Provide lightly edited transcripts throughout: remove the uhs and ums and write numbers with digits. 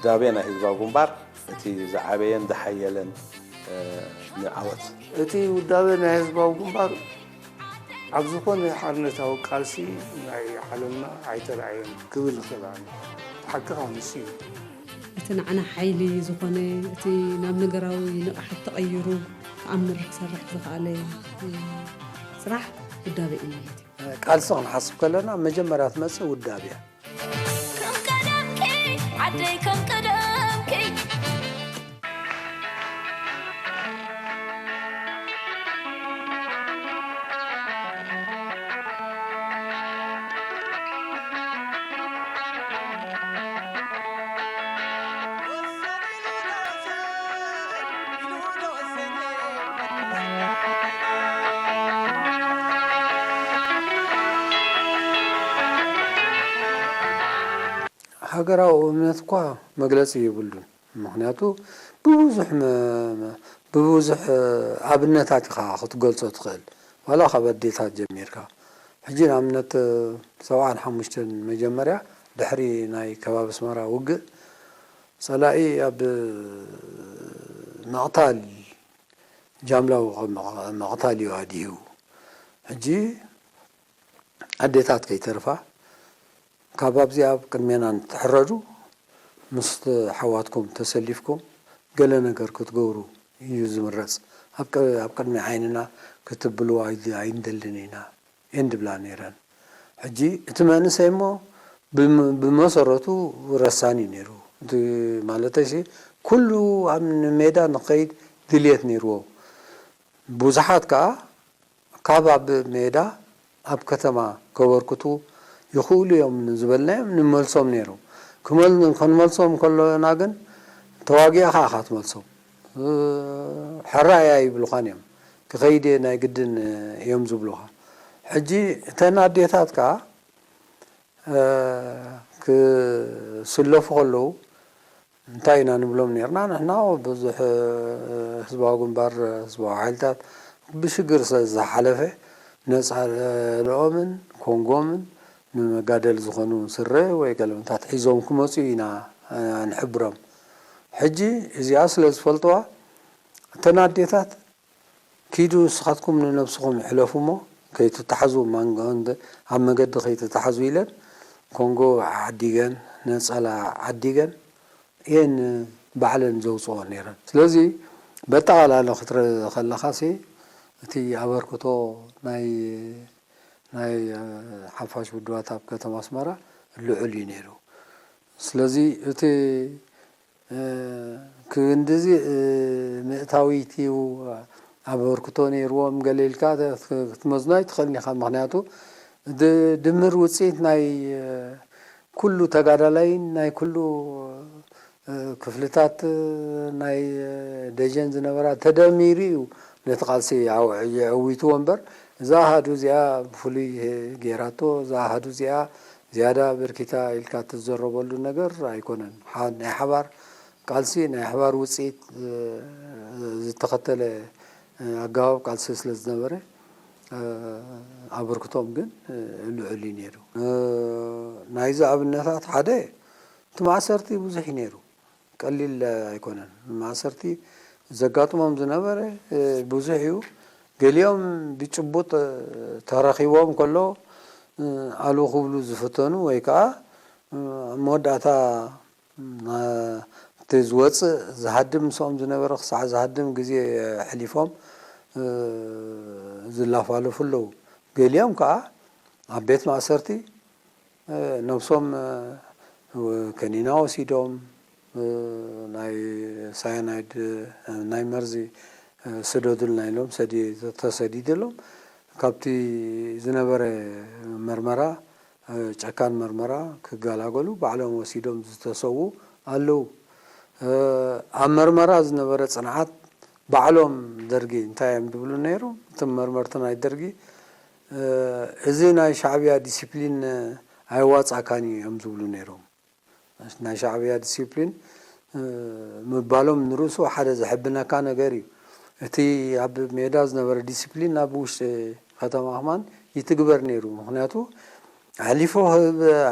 دابينا حزب جنبار تي زعبين دحيلن نعوت تي ودابينا حزب جنبار عبزكون حرنتاو قالسي ناي حلمنا عيترعين قبل خلان حقها نسي اتنعنا حيلي زخونه تي نام نغراوي نقح تغيروا عمر سرح زخالي صراحه ودابي اني قالسو نحسب كلنا مجمرات مسه ودابيا عديكم قدامكي هاجراو እምነትኳ መግለጽ ይብሉን ምክንያቱ ببوزح عبنتات خا ክትገልጾ ትኽእል ወላ ከበዴታት ጀሚርካ ሕጂ አምነት ሰዋን ሓሙሽተን መጀመሪያ ድሕሪ ናይ ከባቢ ስመራ ውግእ صلاኢ ኣብ መቕታል ጃምላው መቕታል ይዋዲዩ ሕጂ ኣዴታት ከይተርፋ كابابزي أب كرمينا تحرجوا مست حواتكم تسليفكم قال أنا كركت جورو يوزم الرأس أب كرمي عيننا كتب له عين دلنينا عند بلانيران حجي اتمنى سيمو بمسرته ورساني نيرو مالتشي كله عم ميدان قيد دليت نيرو بوزحات كاباب ميدا أب كتما كوركتو يخول يوم نزبلنا من ملصوم نيرو كمل ملصوم كله ناقن تواجه خاخات ملصوم حرايا يبلغانيم كغيدي ناقدن يوم زبلوها حجي تناديتات كسلف خلو انتاينا نبلوم نيرنا نحنا بزح حزباقون بار حزباق عيلتات بشقر زحلفه نسعى لؤمن كونغومن نمقادل زخنو سره ويقلمتات حيزوم كموسينا نحبرم حجي إذا أصل الفلطوة تناديتات كيدو سخاتكم من نفسكم حلفومو كي تتحزوا مانغاند عم قد كي تتحزوا إلى كونغو عديجان نسأل عديجان ين بعلن زوجوا نيران لذي بتعال على خطر خلخاسي تي عبركتو ناي حفاش بدوات أب كتم أسمرة اللعلي نيرو سلزي أتي كندزي مئتاويتي و عبركتوني روام قليل كذا تمزناي تخلني خم معناته ድምር ውፅኢት ናይ ኩሉ ተጋዳላይ ናይ ኩሉ ክፍልታት ናይ ደጀን ዝነበራ ተደሚሩ እዩ ነቲ ቃልሲ የዕዊቱ ወንበር እዛ ሃዱ እዚኣ ብፍሉይ ጌራቶ እዛ ሃዱ እዚኣ ዝያዳ ብርኪታ ኢልካ ትዘረበሉ ነገር ኣይኮነን ናይ ሓባር ቃልሲ ናይ ሓባር ውፅኢት ዝተኸተለ ኣገባብ ቃልሲ ስለ ዝነበረ ኣበርክቶም ግን ልዑል ነይሩ ናይዚ ኣብነታት ሓደ እቲ ማእሰርቲ ብዙሕ ነይሩ ቀሊል ኣይኮነን ማእሰርቲ ዘጋጥሞም ዝነበረ ብዙሕ እዩ ገሊኦም ብጭቡጥ ተረኺቦም ከሎ ኣሉ ክብሉ ዝፍተኑ ወይ ከዓ መወዳእታ እቲ ዝወፅእ ዝሃድም ምስኦም ዝነበረ ክሳዕ ዝሃድም ግዜ ሕሊፎም ዝላፋለፉ ኣለዉ ገሊኦም ከዓ ኣብ ቤት ማእሰርቲ ነብሶም ከኒና ወሲዶም ናይ ሳያናይድ ናይ መርዚ ስደዱልና ኢሎም ተሰዲድሎም ካብቲ ዝነበረ መርመራ ጨካን መርመራ ክገላገሉ ባዕሎም ወሲዶም ዝተሰዉ ኣለዉ ኣብ መርመራ ዝነበረ ፅንዓት ባዕሎም ደርጊ እንታይ እዮም ዝብሉ ነይሩ እቶም መርመርቲ ናይ ደርጊ እዚ ናይ ሻዕብያ ዲሲፕሊን ኣይዋፃእካን እዮም ዝብሉ ነይሮም ናይ ሻዕብያ ዲሲፕሊን ምባሎም ንርእሱ ሓደ ዘሕብነካ ነገር እዩ እቲ ኣብ ሜዳ ዝነበረ ዲሲፕሊን ኣብ ውሽጢ ከተማ ኣኽማን ይትግበር ነይሩ ምክንያቱ ሓሊፎ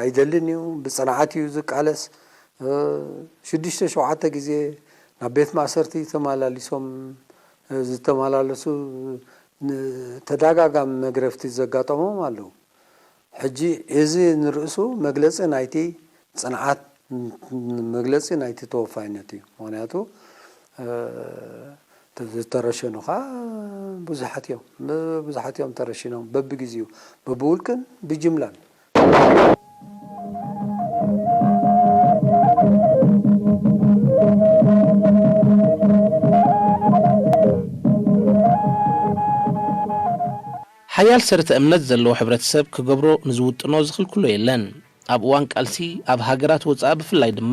ኣይደልን እዩ ብፅንዓት እዩ ዝቃለስ 6-7 ግዜ ናብ ቤት ማእሰርቲ ተመላሊሶም ዝተመላለሱ ተደጋጋሚ መግረፍቲ ዘጋጠሞም ኣለዉ ሕጂ እዚ ንርእሱ መግለፂ ናይቲ ፅንዓት መግለፂ ናይቲ ተወፋይነት እዩ ምክንያቱ ዝተረሸኑኻ ብዙሓት እዮም ተረሽኖም በቢግዜኡ በብውልቅን ብጅምላን ሓያል ሰረተ እምነት ዘለዎ ሕብረተሰብ ክገብሮ ንዝውጥኖ ዝኽልክሎ የለን ኣብ እዋን ቃልሲ ኣብ ሃገራት ወፃኢ ብፍላይ ድማ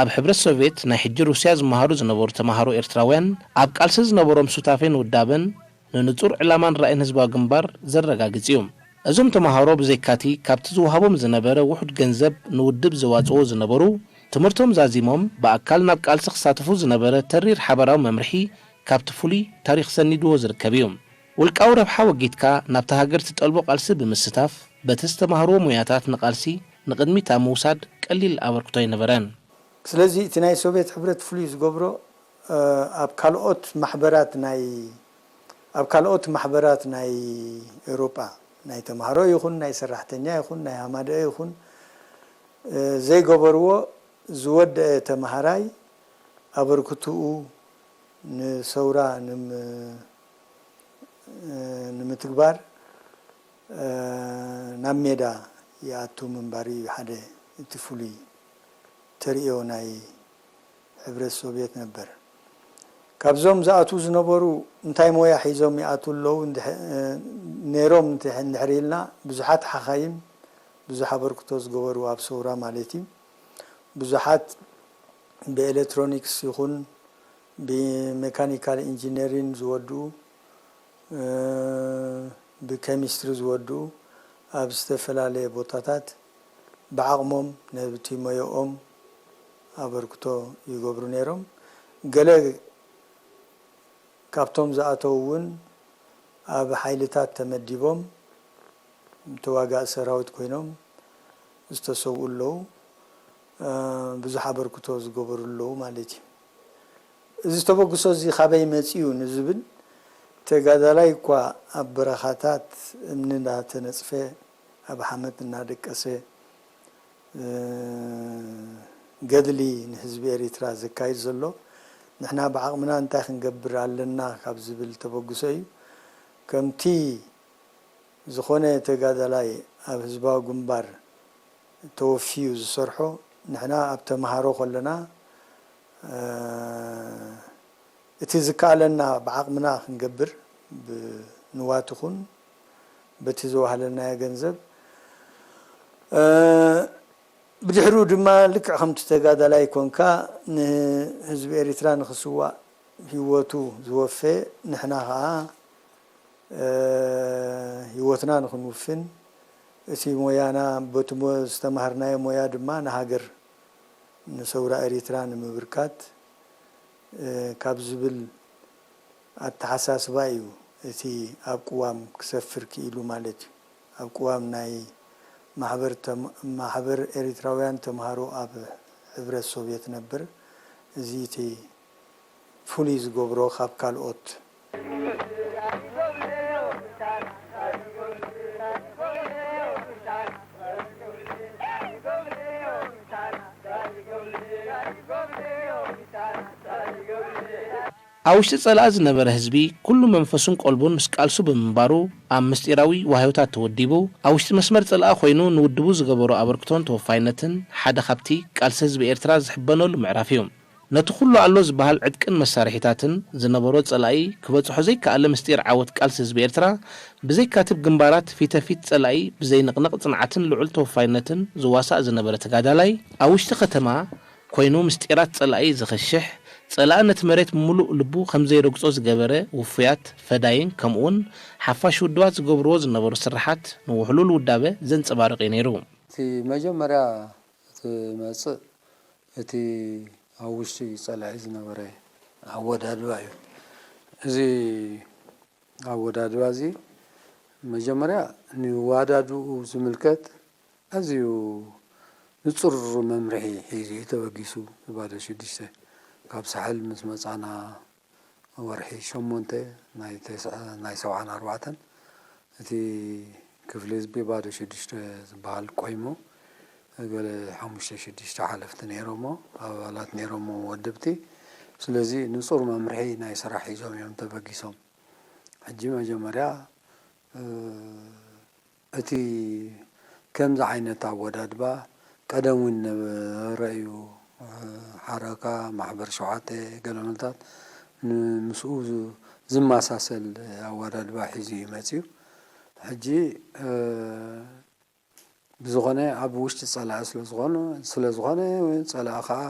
ኣብ ሕብረት ሶቪየት ናይ ሕጂ ሩስያ ዝመሃሩ ዝነበሩ ተማሃሮ ኤርትራውያን ኣብ ቃልሲ ዝነበሮም ሱታፌን ውዳበን ንንጹር ዕላማን ራእይን ህዝባዊ ግንባር ዘረጋግጽ እዩ እዞም ተማሃሮ ብዘይካቲ ካብቲ ዝወሃቦም ዝነበረ ውሑድ ገንዘብ ንውድብ ዘዋጽኦ ዝነበሩ ትምህርቶም ዛዚሞም በኣካል ናብ ቃልሲ ክሳተፉ ዝነበረ ተሪር ሓበራዊ መምርሒ ካብቲ ፍሉይ ታሪክ ሰኒድዎ ዝርከብ እዩ ውልቃዊ ረብሓ ወጊትካ ናብቲ ሃገር ትጠልቦ ቃልሲ ብምስታፍ በቲ ዝተማሃርዎ ሞያታት ንቃልሲ ንቅድሚት ኣብ ምውሳድ ቀሊል ኣበርክቶ ኣይነበረን ስለዚ እቲ ናይ ሶቪየት ሕብረት ፍሉይ ዝገብሮ ኣብ ካልኦት ማሕበራት ናይ ኤውሮጳ ናይ ተማሃሮ ይኹን ናይ ሰራሕተኛ ይኹን ናይ ሃማደ ይኹን ዘይገበርዎ ዝወደአ ተማሃራይ ኣበርክትኡ ንሰውራ ንምትግባር ናብ ሜዳ ይኣቱ ምንባሪ ሓደ እቲ ፍሉይ ተሪኦ ናይ ሕብረት ሶቪየት ነበር ካብዞም ዝኣቱ ዝነበሩ እንታይ ሞያ ሒዞም ይኣቱ ኣለዉ ነይሮም እንድሕር ኢልና ብዙሓት ሓኻይም ብዙሕ ኣበርክቶ ዝገበሩ ኣብ ሰውራ ማለት እዩ ብዙሓት ብኤሌክትሮኒክስ ይኹን ብሜካኒካል ኢንጂነሪን ዝወድኡ ብኬሚስትሪ ዝወድኡ ኣብ ዝተፈላለየ ቦታታት ብዓቕሞም ነብቲ ሞዮኦም ኣበርክቶ ይገብሩ ነይሮም ገለ ካብቶም ዝኣተው እውን ኣብ ሓይልታት ተመዲቦም ተዋጋእ ሰራዊት ኮይኖም ዝተሰውኡ ኣለዉ ብዙሕ ኣበርክቶ ዝገበሩ ኣለዉ ማለት እዩ እዚ ተበግሶ እዚ ካበይ መፅኡ ንዝብል ተጋዳላይ እኳ ኣብ በረኻታት እምኒ እናተነፅፈ ኣብ ሓመድ እናደቀሰ ገድሊ ንህዝቢ ኤርትራ ዘካይድ ዘሎ ንሕና ብዓቕምና እንታይ ክንገብር ኣለና ካብ ዝብል ተበግሶ እዩ ከምቲ ዝኾነ ተጋዳላይ ኣብ ህዝባዊ ግንባር ተወፊዩ ዝሰርሖ ንሕና ኣብ ተማሃሮ ከለና እቲ ዝከኣለና ብዓቕምና ክንገብር ብንዋት ይኹን بتزوهلنا يا جنزب بدحرو دما لك خمت تجادا لا يكون كا حزب إريترا نخسوا هيوتو زوفي نحنا ها هيوتنا نخنوفن اسي مويانا بتمو استمهرنا مويا دما نهاجر نسورا إريترا نمبركات كابزبل التحساس بايو اسي أبقوام كسفر كيلو مالتي أبقوام ناي ማህበር ኤሪትራውያን ተማሃሮ ኣብ ህብረት ሶቪየት ነበር እዚቲ ፉሊዝ ጎብሮ ካብ ካልኦት ኣብ ውሽጢ ጸላእ ዝነበረ ህዝቢ ኩሉ መንፈሱን ቆልቡን ምስ ቃልሱ ብምንባሩ ኣብ ምስጢራዊ ዋህዮታት ተወዲቡ ኣብ ውሽጢ መስመር ጸላእ ኮይኑ ንውድቡ ዝገበሩ ኣበርክቶን ተወፋይነትን ሓደ ካብቲ ቃልሲ ህዝቢ ኤርትራ ዝሕበነሉ ምዕራፍ እዩ ነቲ ኩሉ ኣሎ ዝበሃል ዕድቅን መሳርሒታትን ዝነበሮ ጸላኢ ክበጽሖ ዘይከኣለ ምስጢር ዓወት ቃልሲ ህዝቢ ኤርትራ ብዘይካትብ ግንባራት ፊተፊት ጸላኢ ብዘይንቕንቕ ጽንዓትን ልዑል ተወፋይነትን ዝዋሳእ ዝነበረ ተጋዳላይ ኣብ ውሽጢ ከተማ ኮይኑ ምስጢራት ጸላኢ ዝኽሽሕ ጸላእነት መሬት ሙሉእ ልቡ ከም ዘይረግጾ ዝገበረ ውፍያት ፈዳይን ከምኡውን ሓፋሽ ውድባት ዝገብርዎ ዝነበሩ ስራሓት ንውሕሉል ውዳበ ዘንጸባርቕ ነይሩ እቲ መጀመርያ መጽእ እቲ ኣብ ውሽጢ ጸላኢ ዝነበረ ኣወዳድባ እዩ እዚ ኣወዳድባ እዚ መጀመርያ ንዋዳድኡ ዝምልከት ኣዝዩ ንጹር መምርሒ ሒዙ ተበጊሱ ባደ 6 ካብ ሳሕል ምስ መጻና ወርሒ 8 ናይ 74 እቲ ክፍሊ ህዝቢ ባዶ 6 ዝበሃል ቆይሙ ገለ 5-6 ሓለፍቲ ነይሮሞ ኣባላት ነይሮሞ ወድብቲ ስለዚ ንጹር መምርሒ ናይ ስራሕ ሒዞም እዮም ተበጊሶም ሕጂ መጀመርያ እቲ ከምዚ ዓይነት ኣወዳድባ ቀደም እውን ነበረ ሓረካ ማሕበር 7 ገለመልታት ንምስኡ ዝመሳሰል ኣወዳድባ ሒዙ ይመጽዩ ሕጂ ብዝኾነ ኣብ ውሽጢ ጸላእ ስለዝኾነ ጸላእ ከዓ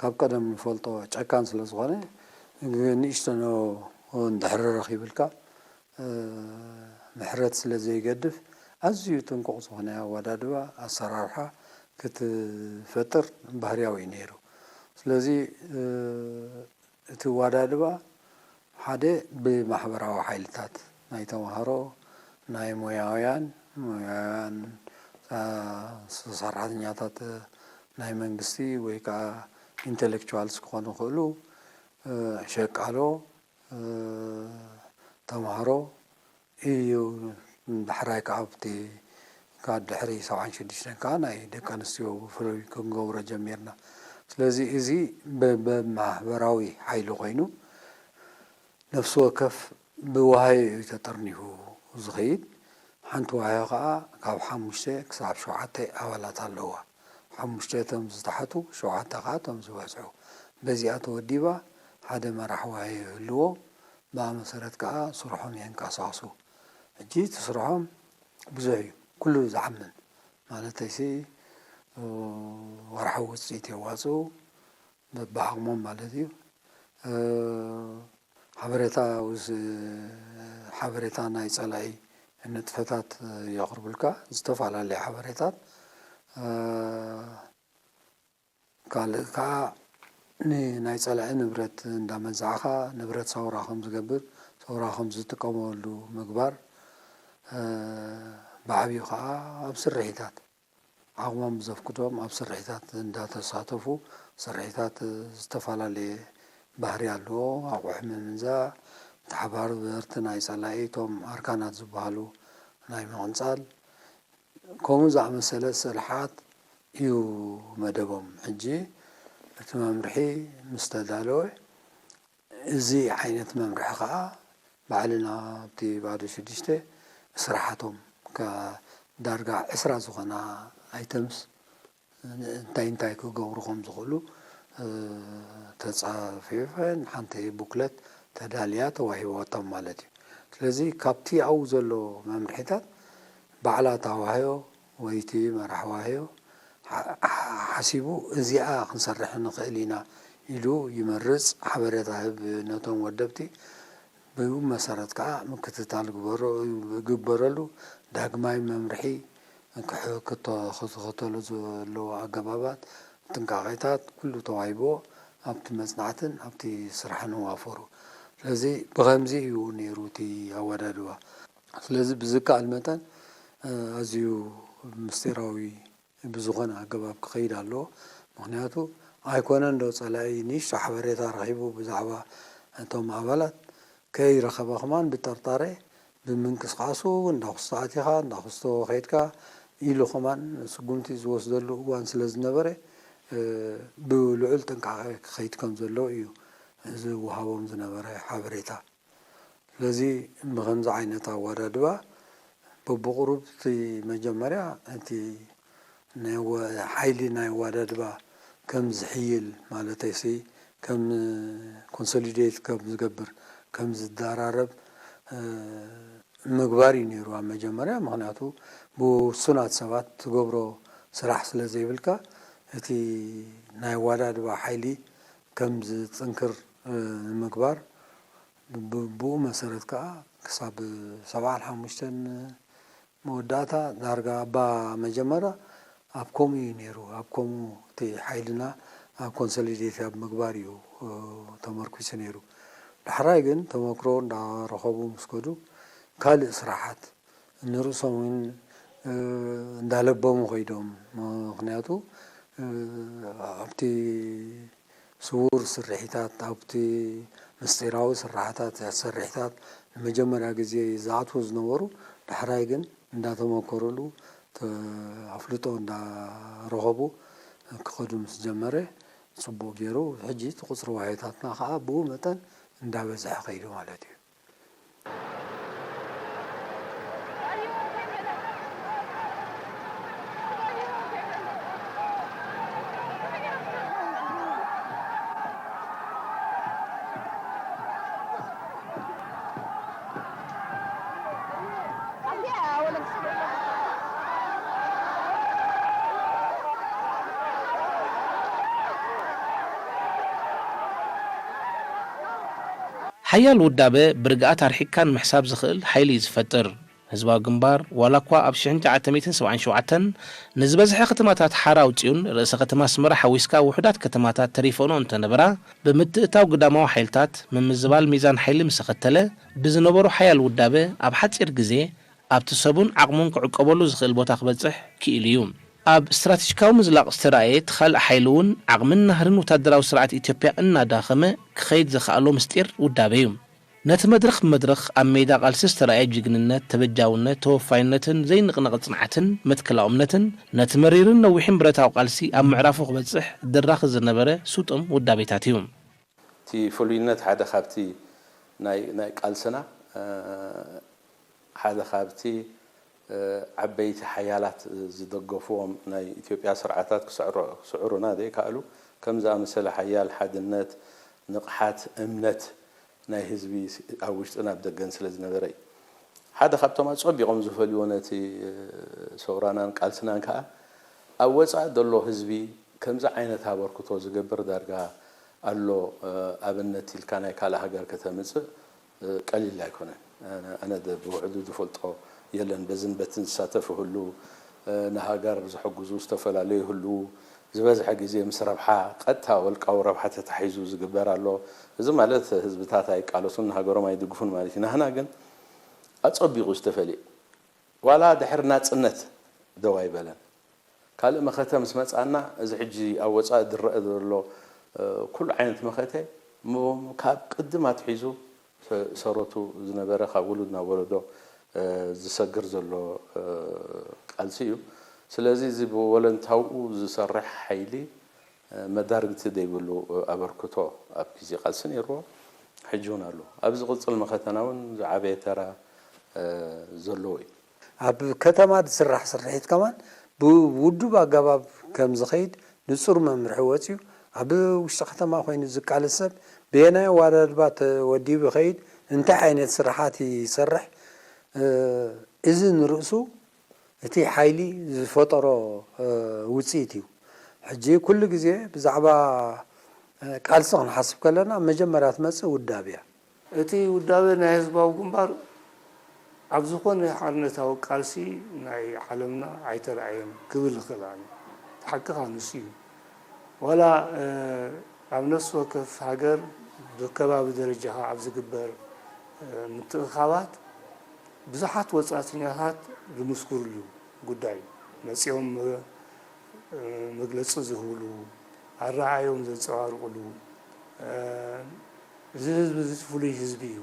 ካብ ቀደም ንፈልጦ ጨካን ስለዝኾነ ንእሽተኖ እንድሕር ረኺብልካ ምሕረት ስለዘይገድፍ ኣዝዩ ጥንቁቕ ዝኾነ ኣወዳድባ ኣሰራርሓ ክትፈጥር ባህርያዊ ነይሩ ስለዚ እቲ ወዳድባ ሓደ ብማሕበራዊ ሓይልታት ናይ ተማሃሮ ናይ ሞያውያን ሰራሕተኛታት ናይ መንግስቲ ወይ ከዓ ኢንተሌክቹዋልስ ክኾኑ ይኽእሉ ሸቃሎ ተማሃሮ እዩ ብሕራይ ከዓ ኣብቲ ካብ ድሕሪ 76 ከዓ ናይ ደቂ ኣንስትዮ ፍሉይ ክንገብሮ ጀሚርና ስለዚ እዚ ብማሕበራዊ ሓይሊ ኮይኑ ነፍሲ ወከፍ ብዋህይ ተጠርኒፉ ዝኸይድ ሓንቲ ዋህዮ ከዓ ካብ 5 ክሳብ 7 ኣባላት ኣለዋ 5 እቶም ዝተሓቱ 7 ከዓ እቶም ዝበዝሑ በዚኣ ተወዲባ ሓደ መራሒ ዋህዮ ይህልዎ ብኣ መሰረት ከዓ ስርሖም የንቀሳቕሱ ሕጂ ስርሖም ብዙሕ እዩ ኩሉ ዝዓምን ማለተይ ወርሓዊ ውፅኢት የዋፅኡ በብዓቕሞም ማለት እዩ ሓበሬታ ናይ ጸላኢ ንጥፈታት የቕርቡልካ ዝተፈላለዩ ሓበሬታት ካልእ ከዓ ናይ ጸላኢ ንብረት እንዳመዛዕኻ ንብረት ሰውራ ከም ዝገብር ሰውራ ከም ዝጥቀመሉ ምግባር بعبي خا بسرعيتات عقمم زفكتهم بسرعيتات እንዳተሳተፉ سرعيتات استفعلالي ባህሪ አለው አቁሕ መንዛ ተሓባሩ በርትና ይጸላይቶም አርካናት ዝበሃሉ ናይ መንጻል ከምኡ ዝኣመሰለ ስልሓት እዩ መደቦም ሕጂ እቲ መምርሒ ምስተዳለወ እዚ ዓይነት መምርሒ ከዓ ባዕልና ኣብቲ ባዶ 6 ስራሓቶም ከዳርጋ 10 ዝኾና ኣይተምስ እንታይ ክገብሩ ከም ዝኽእሉ ተጻፊፈን ሓንቲ ቡክለት ተዳልያ ተዋሂቦቶም ማለት እዩ። ስለዚ ካብቲ ኣው ዘሎ መምርሒታት ባዕላት ኣዋህዮ ወይቲ መራሕ ዋህዮ ሓሲቡ እዚኣ ክንሰርሕ ንኽእል ኢና ኢሉ ይመርፅ ሓበሬታ ህብ ነቶም ወደብቲ ብኡ መሰረት ከዓ ምክትታል ግበረሉ ዳግማይ መምርሒ ክትኸተሉ ዘለዎ ኣገባባት ጥንቃቄታት ኩሉ ተዋሂቦ ኣብቲ መጽናዕትን ኣብቲ ስራሕን ዋፈሩ ስለዚ ብኸምዚ እዩ ነይሩ እቲ ኣወዳድባ ስለዚ ብዝከኣል መጠን ኣዝዩ ምስጢራዊ ብዝኾነ ኣገባብ ክኸይድ ኣለዎ ምክንያቱ ኣይኮነን ዶ ጸላኢ ንእሽቶ ሓበሬታ ረኺቡ ብዛዕባ እቶም ኣባላት ከይረኸበ ኸማን ብጠርጣሬ ብምንቅስቃሱ እንዳኽስቶ ኣቲኻ እንዳኽስቶ ኸይድካ ኢሉ ኸማን ስጉምቲ ዝወስደሉ እዋን ስለ ዝነበረ ብልዑል ጥንቃቄ ክኸይድ ከም ዘሎ እዩ ዝወሃቦም ዝነበረ ሓበሬታ ስለዚ ብኸምዚ ዓይነት ኣወዳድባ በብቁሩብ እቲ መጀመርያ እቲ ሓይሊ ናይ ኣወዳድባ ከም ዝሕይል ማለተይሲ ከም ኮንሶሊዴት ከም ዝገብር ከም ዝደራረብ ምግባር እዩ ነይሩ ኣብ መጀመርያ ምክንያቱ ብውሱናት ሰባት ትገብሮ ስራሕ ስለ ዘይብልካ እቲ ናይ ኣወዳድባ ሓይሊ ከም ዝጥንክር ምግባር ብኡ መሰረት ከዓ ክሳብ 75 መወዳእታ ዳርጋ ኣባ መጀመርያ ኣብ ከምኡ እዩ ነይሩ ኣብ ከምኡ እቲ ሓይልና ኣብ ኮንሶሊዴት ኣብ ምግባር እዩ ተመርኩሱ ነይሩ ድሕራይ ግን ተመክሮ እንዳረኸቡ ምስከዱ ካልእ ስራሓት ንርእሶም እንዳለበሙ ኸይዶም ምክንያቱ ኣብቲ ስውር ስርሒታት ኣብቲ ምስጢራዊ ስራሕታት ስርሒታት ንመጀመርያ ግዜ ዝኣትዉ ዝነበሩ ድሕራይ ግን እንዳተመከሩሉ ኣፍልጦ እንዳረኸቡ ክኸዱ ምስ ጀመረ ጽቡቕ ገይሩ ሕጂ ቁፅሪ ዋህታትና ከዓ ብኡ መጠን እንዳበዝሐ ኸይዱ ማለት እዩ ሓያል ውዳበ ብርግኣት ኣርሒካን ምሕሳብ ዝኽእል ሓይሊ ዝፈጥር ህዝባዊ ግንባር ዋላ እኳ ኣብ 1977 ንዝበዝሐ ከተማታት ሓራ ኣውፂኡን ርእሰ ከተማ ኣስመራ ሓዊስካ ውሕዳት ከተማታት ተሪፈኖ እንተነበራ ብምትእታው ግዳማዊ ሓይልታት ምምዝባል ሚዛን ሓይሊ ምስ ኸተለ ብዝነበሩ ሓያል ውዳበ ኣብ ሓፂር ግዜ ኣብቲ ሰቡን ዓቕሙን ክዕቀበሉ ዝኽእል ቦታ ክበፅሕ ክኢሉ እዩ ኣብ ስትራቴጂካዊ ምዝላቕ ዝተረኣየ ትኻልእ ሓይሊ እውን ዓቕምን ናህርን ወታደራዊ ስርዓት ኢትዮጵያ እናዳኸመ ክኸይድ ዝኸኣሎ ምስጢር ውዳበ እዩ ነቲ መድረኽ ብመድረኽ ኣብ ሜዳ ቃልሲ ዝተረኣየ ጅግንነት ተበጃውነት ተወፋይነትን ዘይንቕነቕ ጽንዓትን መትከላዊ እምነትን ነቲ መሪርን ነዊሕን ብረታዊ ቃልሲ ኣብ ምዕራፉ ክበፅሕ ድራኽ ዝነበረ ሱጡም ውዳቤታት እዩ እቲ ፍሉይነት ሓደ ካብቲ ናይ ቃልስና ሓደ ካብቲ ዓበይቲ ሓያላት ዝደገፍዎም ናይ ኢትዮጵያ ስርዓታት ክስዕሩና ዘይከኣሉ ከም ዝኣመሰለ ሓያል ሓድነት ንቕሓት እምነት ናይ ህዝቢ ኣብ ውሽጥና ኣብ ደገን ስለ ዝነበረ እዩ ሓደ ካብቶም ኣፀቢቖም ዝፈልይዎ ነቲ ሰውራናን ቃልስናን ከዓ ኣብ ወፃእ ዘሎ ህዝቢ ከምዚ ዓይነት ኣበርክቶ ዝገብር ዳርጋ ኣሎ ኣብነት ኢልካ ናይ ካልእ ሃገር ከተምፅእ ቀሊል ኣይኮነን ኣነ ብውሕዱ ዝፈልጦ የለን በዝን በትን ዝሳተፍ ሁሉ ንሃገር ዝሕግዙ ዝተፈላለዩ ሁሉ ዝበዝሐ ግዜ ምስ ረብሓ ቀጥታ ወልቃዊ ረብሓ ተታሒዙ ዝግበር ኣሎ እዚ ማለት ህዝብታት ኣይቃለሱን ሃገሮም ኣይድግፉን ማለት እዩ ንሕና ግን ኣፀቢቑ ዝተፈልየ ዋላ ድሕሪ ናፅነት ደው ኣይበለን ካልእ መኸተ ምስ መፃና እዚ ሕጂ ኣብ ወፃእ ዝረአ ዘሎ ኩሉ ዓይነት መኸተ ካብ ቅድም ኣትሒዙ ሰረቱ ዝነበረ ካብ ውሉድ ናብ ወለዶ ዝሰግር ዘሎ ቃልሲ እዩ ስለዚ እዚ ብወለንታውኡ ዝሰርሕ ሓይሊ መዳርግቲ ዘይብሉ ኣበርክቶ ኣብ ግዜ ቃልሲ ነይርዎ ሕጂ እውን ኣሎ ኣብዚ ቅፅል መኸተና እውን ዝዓበየ ተራ ዘለዎ እዩ ኣብ ከተማ ዝስራሕ ስርሒት ከማን ብውዱብ ኣገባብ ከም ዝኸይድ ንጹር መምርሒ ወፂኡ ኣብ ውሽጢ ከተማ ኮይኑ ዝቃለስ ሰብ ብየናይ ኣወዳድባ ተወዲቡ ይኸይድ እንታይ ዓይነት ስራሓት ይሰርሕ እዚ ንርእሱ እቲ ሓይሊ ዝፈጠሮ ውፅኢት እዩ ሕጂ ኩሉ ግዜ ብዛዕባ ቃልሲ ክንሓስብ ከለና መጀመርያ ትመጽእ ውዳብ እያ እቲ ውዳበ ናይ ህዝባዊ ግንባር ኣብ ዝኾነ ሓርነታዊ ቃልሲ ናይ ዓለምና ኣይተረኣየን ክብል ይኽእል ሓቂኻ ንሱ እዩ ወላ ኣብ ነፍሲ ወከፍ ሃገር ብከባቢ ደረጃ ኣብ ዝግበር ምትእኻባት ብዙሓት ወጻእተኛታት ዝምስክርሉ ጉዳይ መጺኦም መግለጺ ዝህብሉ ኣረኣዮም ዘንጸባርቑሉ እዚ ህዝቢ ፍሉይ ህዝቢ እዩ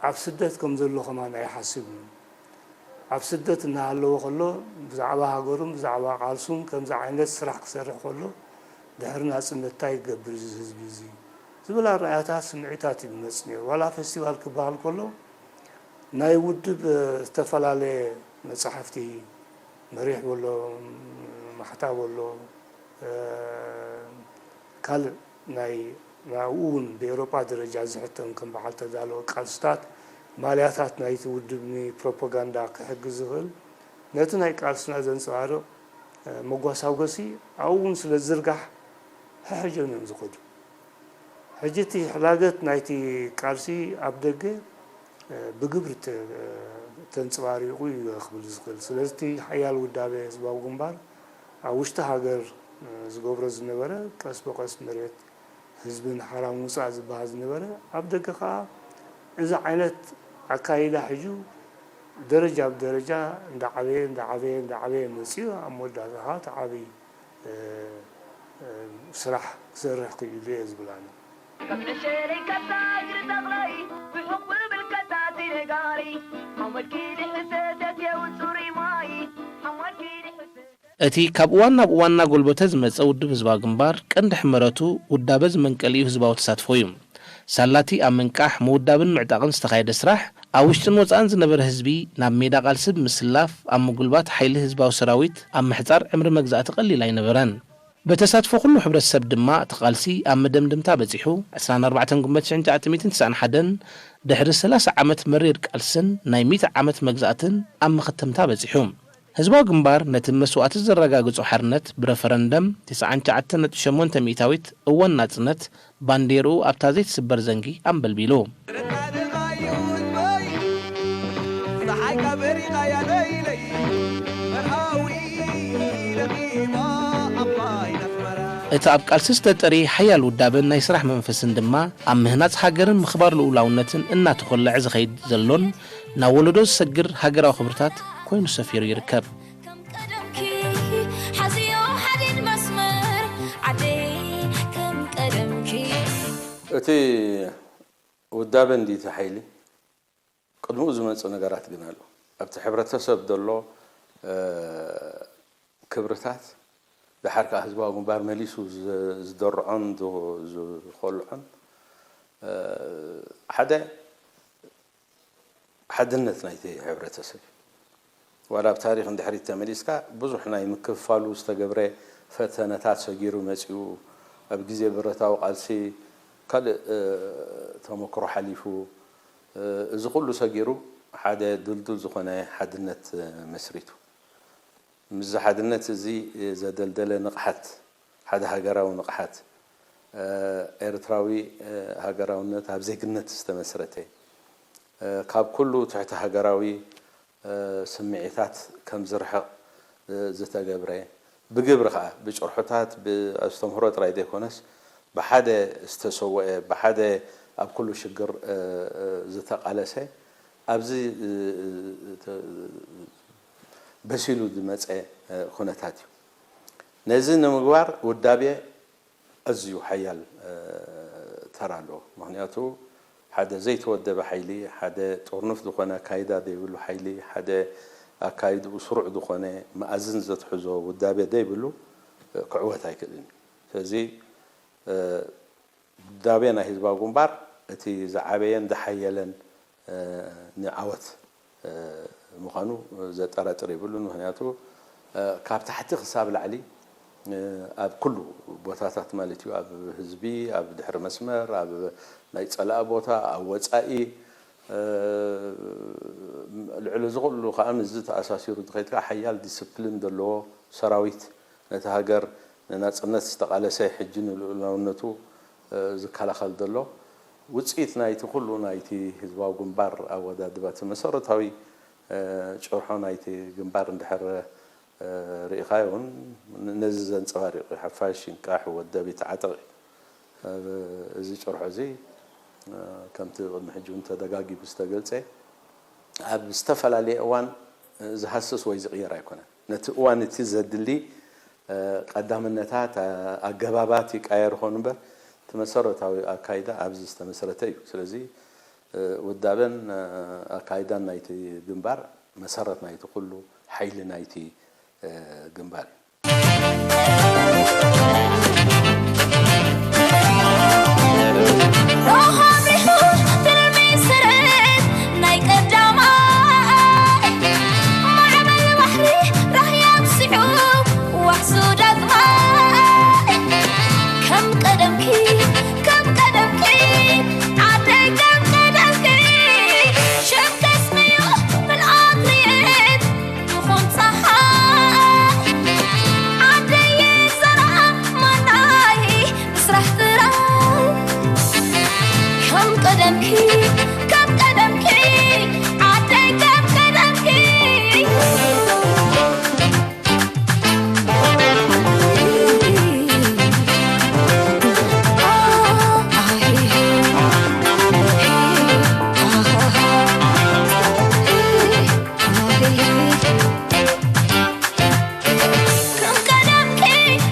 ኣብ ስደት ከም ዘሎ ኸማን ኣይሓስብን ኣብ ስደት እናሃለዎ ከሎ ብዛዕባ ሃገሩን ብዛዕባ ቃልሱን ከምዚ ዓይነት ስራሕ ክሰርሕ ከሎ ድሕሪ ናጽነት እንታይ ይገብር እዚ ህዝቢ እዚ ዝብል ኣረኣያታት ስምዒታት ይመጽ ነይሩ ዋላ ፌስቲቫል ክበሃል ከሎ ናይ ውድብ ዝተፈላለየ መጻሕፍቲ መሪሕ በሎ ማሕታብ በሎ ካልእ ናይ እውን ብኤውሮጳ ደረጃ ዝሕተም ከም በዓል ተዳለወ ቃልስታት ማልያታት ናይቲ ውድብ ንፕሮፓጋንዳ ክሕግዝ ዝኽእል ነቲ ናይ ቃልስና ዘንጸባርቕ መጓሳጎሲ ኣብኡ እውን ስለ ዝዝርጋሕ ሕሕጆም እዮም ዝኸዱ ሕጂ እቲ ሕላገት ናይቲ ቃልሲ ኣብ ደገ ብግብሪ ተንጸባሪቑ እዩ ክብል ዝኽእል ስለዚ እቲ ሓያል ውዳበ ህዝባዊ ግንባር ኣብ ውሽጢ ሃገር ዝገብሮ ዝነበረ ቀስ በቐስ መሬት ህዝብን ሓራም ውፃእ ዝበሃል ዝነበረ ኣብ ደገ ከዓ እዚ ዓይነት ኣካይዳ ሕጁ ደረጃ ብደረጃ እንዳዓበየ መፅኡ ኣብ መወዳእታ ከዓ እቲ ዓብይ ስራሕ ክሰርሕ ክኢሉ እየ ዝብላኒ እቲ ካብ እዋን ናብ እዋን እናጎልበተ ዝመፀ ውድብ ህዝባዊ ግንባር ቀንዲ ሕመረቱ ውዳበ ዝመንቀል እዩ ህዝባዊ ተሳትፎ እዩ ሳላቲ ኣብ ምንቃሕ ምውዳብን ምዕጣቕን ዝተኻየደ ስራሕ ኣብ ውሽጥን ወፃእን ዝነበረ ህዝቢ ናብ ሜዳ ቃልሲ ብምስላፍ ኣብ ምጉልባት ሓይሊ ህዝባዊ ሰራዊት ኣብ ምሕፃር ዕምሪ መግዛእቲ ቀሊል ኣይነበረን በተሳትፎ ኩሉ ሕብረተሰብ ድማ እቲ ቃልሲ ኣብ መደምደምታ በፂሑ 24 ጉንበት 1991 ድሕሪ 30 ዓመት መሪር ቃልስን ናይ 100 ዓመት መግዛእትን ኣብ መኸተምታ በፂሑ ህዝባዊ ግንባር ነቲ መስዋዕቲ ዘረጋግጹ ሓርነት ብረፈረንደም 99.8 ሚእታዊት እወን ናጽነት ባንዴሩ ኣብታ ዘይትስበር ዘንጊ ኣንበልቢሉ እቲ ኣብ ቃልሲ ዝተጠሪ ሓያል ውዳብን ናይ ስራሕ መንፈስን ድማ ኣብ ምህናፅ ሃገርን ምኽባር ልኡላውነትን እናተኾልዕ ዝኸይድ ዘሎን ናብ ወለዶ ዝሰግር ሃገራዊ ክብርታት ኮይኑ ሰፊሩ ይርከብ እቲ ውዳበ እንዲቲ ሓይሊ ቅድሚኡ ዝመፁ ነገራት ግን ኣሎ ኣብቲ ሕብረተሰብ ዘሎ ክብርታት ድሓር ከዓ ህዝባዊ ግንባር መሊሱ ዝደርዖን ዝኸልዖን ሓደ ሓድነት ናይቲ ሕብረተሰብ ዋላ ኣብ ታሪክ እንድሕሪት ተመሊስካ ብዙሕ ናይ ምክፍፋሉ ዝተገብረ ፈተነታት ሰጊሩ መፂኡ ኣብ ግዜ ብረታዊ ቃልሲ ካልእ ተመክሮ ሓሊፉ እዚ ኩሉ ሰጊሩ ሓደ ድልዱል ዝኾነ ሓድነት መስሪቱ ምዝ ሓድነት እዚ ዘደልደለ ንቕሓት ሓደ ሃገራዊ ንቕሓት ኤርትራዊ ሃገራውነት ኣብ ዜግነት ዝተመስረተ ካብ ኩሉ ትሕቲ ሃገራዊ ስምዒታት ከም ዝርሕቕ ዝተገብረ ብግብሪ ከዓ ብጭርሖታት ብኣስተምህሮ ጥራይ ዘይኮነስ ብሓደ ዝተሰወአ ብሓደ ኣብ ኩሉ ሽግር ዝተቃለሰ ኣብዚ በሲሉ ዝመፀ ኩነታት እዩ ነዚ ንምግባር ውዳቤ ኣዝዩ ሓያል ተራ ኣለዎ ምክንያቱ ሓደ ዘይተወደበ ሓይሊ ሓደ ጦርነፍ ዝኾነ ኣካይዳ ዘይብሉ ሓይሊ ሓደ ኣካይድኡ ስሩዕ ዝኾነ መኣዝን ዘትሕዞ ውዳቤ ዘይብሉ ክዕወት ኣይክእልን ስለዚ ውዳቤ ናይ ህዝባዊ ግንባር እቲ ዝዓበየን ዝሓየለን ንዓወት ምዃኑ ዘጠራጥር የብሉን ምክንያቱ ካብ ታሕቲ ክሳብ ላዕሊ ኣብ ኩሉ ቦታታት ማለት እዩ ኣብ ህዝቢ ኣብ ድሕሪ መስመር ኣብ ናይ ፀላእ ቦታ ኣብ ወፃኢ العلو زغلو خام الزت أساسيرو دخيتك حيال ديسبلين دلو سراويت نتهاجر ناس الناس استقال سي حجين لونتو زكالا خال دلو وصيت نايتي كله نايتي حزباو جنبار أو دادبات مسارتاوي شرحوا نايتي جنبار اندحر رئيقايون نززن صغاري حفاشين كاح ودابي تعتق زي شرحوا زي كمت المحجون تدقاقي بستقلتي أب استفل عليه أوان زحسس ويزغير يكون نت أوان تزد لي قدام النتات الجباباتي كاير هونبر تمسرت أو أكايدا أبز استمسرتي سلزي والدابن أكايدا نايتي جنبار مسرت نايتي كله حيل نايتي جنبار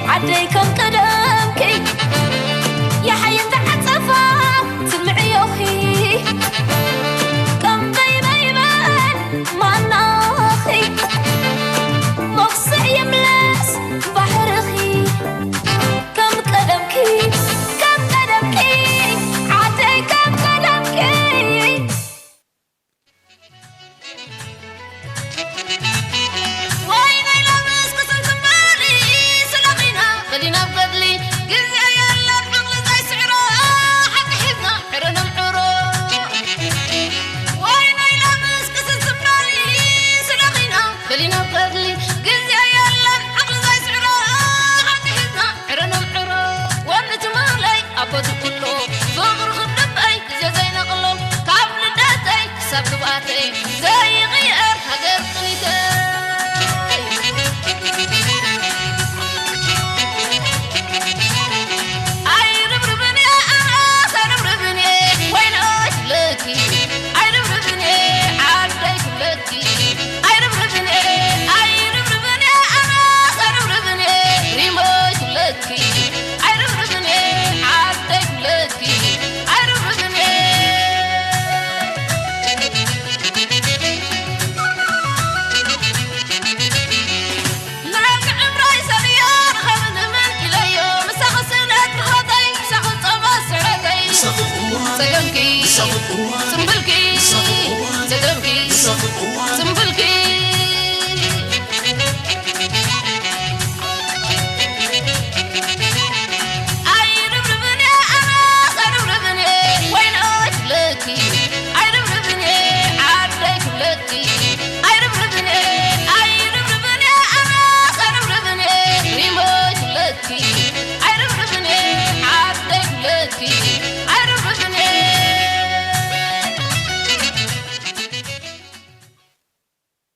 I don't